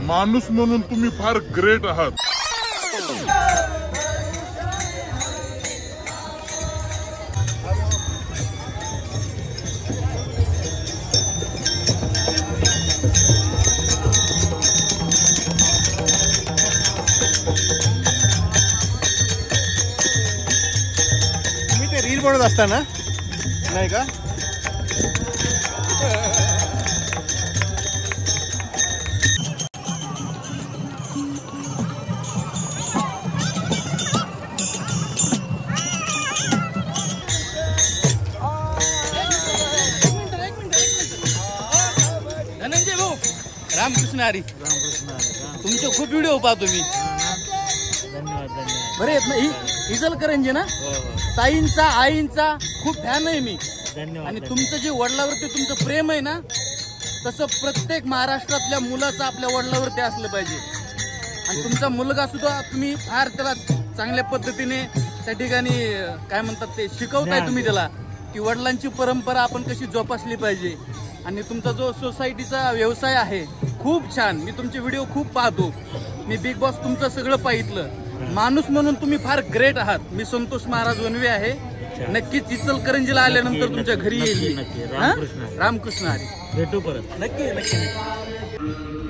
माणूस म्हणून तुम्ही फार ग्रेट आहात। तुम्ही ते रील बनवत असताना नाही का? धनंजय भाऊ, रामकृष्ण हरी। तुमचे खूप व्हिडिओ पाहतो मी। बरे आहेत ना? इचलकरंजी ना? ताईंचा आईंचा खूप फॅन आहे मी। आणि तुमचं जे वडिलावरती तुमचं प्रेम आहे ना, तसं प्रत्येक महाराष्ट्रातल्या मुलाचं आपल्या वडिलावरती असलं पाहिजे। आणि तुमचा मुलगा सुद्धा तुम्ही फार त्याला चांगल्या पद्धतीने त्या ठिकाणी काय म्हणतात ते शिकवताय तुम्ही त्याला, की वडिलांची परंपरा आपण कशी जोपासली पाहिजे। आणि तुमचा जो सोसायटीचा व्यवसाय आहे खूप छान। मी तुमचे व्हिडिओ खूप पाहतो। मी बिग बॉस तुमचं सगळं पाहितलं। माणूस म्हणून तुम्ही फार ग्रेट आहात। मी संतोष महाराज वनवे आहे। नक्कीच इचलकरंजीला आल्यानंतर तुमच्या घरी येईल। रामकृष्ण हरी। भेटू परत। नक्की नक्की।